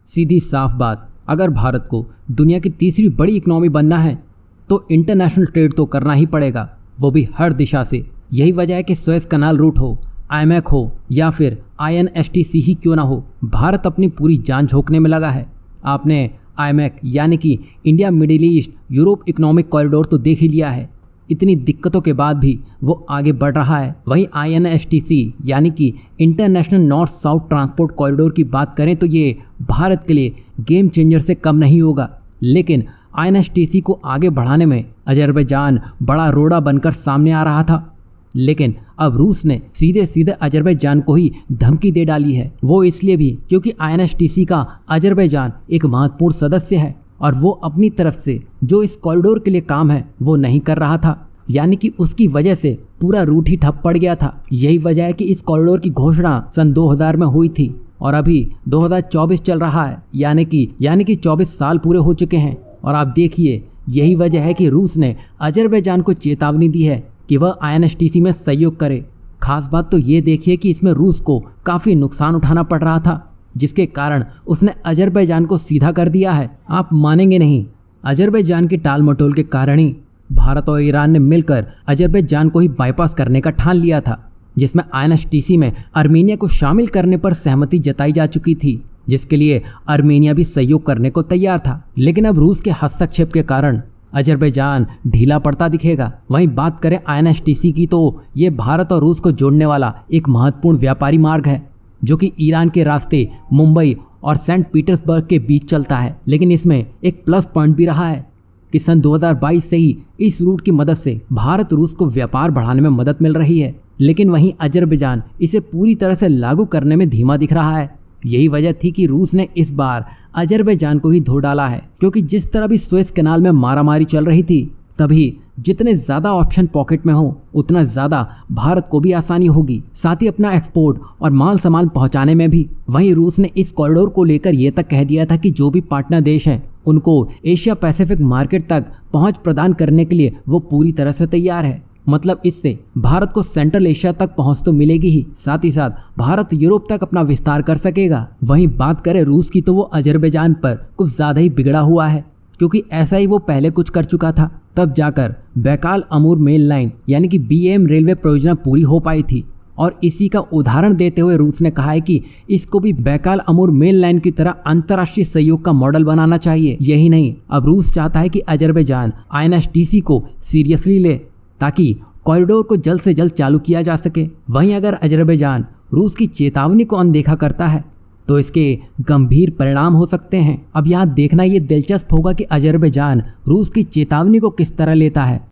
सीधी साफ बात, अगर भारत को दुनिया की तीसरी बड़ी इकोनॉमी बनना है तो इंटरनेशनल ट्रेड तो करना ही पड़ेगा, वो भी हर दिशा से। यही वजह है कि सुएज कनाल रूट हो, आईएमएफ हो या फिर आईएनएसटीसी ही क्यों ना हो, भारत अपनी पूरी जान झोंकने में लगा है। आपने आईएमएफ यानी कि India middle east Europe economic corridor तो देख ही लिया है। इतनी दिक्कतों के बाद भी वो आगे बढ़ रहा है। वहीं आईएनएसटीसी यानी कि international north south transport corridor की बात करें तो ये भारत के लिए गेम चेंजर से कम नहीं होगा। लेकिन आईएनएसटीसी को आगे बढ़ाने में अजरबैजान बड़ा रोड़ा बनकर सामने आ रहा था। लेकिन अब रूस ने सीधे सीधे अजरबैजान को ही धमकी दे डाली है। वो इसलिए भी क्योंकि आईएनएसटीसी का अजरबैजान एक महत्वपूर्ण सदस्य है और वो अपनी तरफ से जो इस कॉरिडोर के लिए काम है वो नहीं कर रहा था, यानी कि उसकी वजह से पूरा रूट ही ठप पड़ गया था। यही वजह है कि इस कॉरिडोर की घोषणा सन 2000 में हुई थी और अभी 2024 चल रहा है, यानी कि 24 साल पूरे हो चुके हैं। और आप देखिए, यही वजह है कि रूस ने अजरबैजान को चेतावनी दी है कि वह आईएनएसटीसी में सहयोग करे। खास बात तो ये देखिए कि इसमें रूस को काफ़ी नुकसान उठाना पड़ रहा था, जिसके कारण उसने अजरबैजान को सीधा कर दिया है। आप मानेंगे नहीं, अजरबैजान के टाल मटोल के कारण ही भारत और ईरान ने मिलकर अजरबैजान को ही बाईपास करने का ठान लिया था, जिसमें आईएनएसटीसी में आर्मेनिया को शामिल करने पर सहमति जताई जा चुकी थी, जिसके लिए आर्मेनिया भी सहयोग करने को तैयार था। लेकिन अब रूस के हस्तक्षेप के कारण अजरबैजान ढीला पड़ता दिखेगा। वहीं बात करें आईएनएसटीसी की तो ये भारत और रूस को जोड़ने वाला एक महत्वपूर्ण व्यापारी मार्ग है, जो कि ईरान के रास्ते मुंबई और सेंट पीटर्सबर्ग के बीच चलता है। लेकिन इसमें एक प्लस पॉइंट भी रहा है कि सन 2022 से ही इस रूट की मदद से भारत रूस को व्यापार बढ़ाने में मदद मिल रही है। लेकिन वहीं अजरबैजान इसे पूरी तरह से लागू करने में धीमा दिख रहा है। यही वजह थी कि रूस ने इस बार अजरबैजान को ही धो डाला है, क्योंकि जिस तरह भी सुएज कैनाल में मारामारी चल रही थी, तभी जितने ज़्यादा ऑप्शन पॉकेट में हो उतना ज़्यादा भारत को भी आसानी होगी, साथ ही अपना एक्सपोर्ट और माल सामान पहुंचाने में भी। वहीं रूस ने इस कॉरिडोर को लेकर यह तक कह दिया था कि जो भी पार्टनर देश हैं उनको एशिया पैसिफिक मार्केट तक पहुंच प्रदान करने के लिए वो पूरी तरह से तैयार है। मतलब इससे भारत को सेंट्रल एशिया तक पहुंच तो मिलेगी ही, साथ ही साथ भारत यूरोप तक अपना विस्तार कर सकेगा। वहीं बात करें रूस की तो वो अजरबैजान पर कुछ ज़्यादा ही बिगड़ा हुआ है, क्योंकि ऐसा ही वो पहले कुछ कर चुका था, तब जाकर बैकाल अमूर मेल लाइन यानी कि बीएम रेलवे परियोजना पूरी हो पाई थी। और इसी का उदाहरण देते हुए रूस ने कहा है कि इसको भी बैकाल अमूर मेल लाइन की तरह अंतर्राष्ट्रीय सहयोग का मॉडल बनाना चाहिए। यही नहीं, अब रूस चाहता है कि अजरबैजान आईएनएसटीसी को सीरियसली ले, ताकि कॉरिडोर को जल्द से जल्द चालू किया जा सके। वहीं अगर अजरबैजान रूस की चेतावनी को अनदेखा करता है तो इसके गंभीर परिणाम हो सकते हैं। अब यहाँ देखना ये दिलचस्प होगा कि अजरबैजान रूस की चेतावनी को किस तरह लेता है।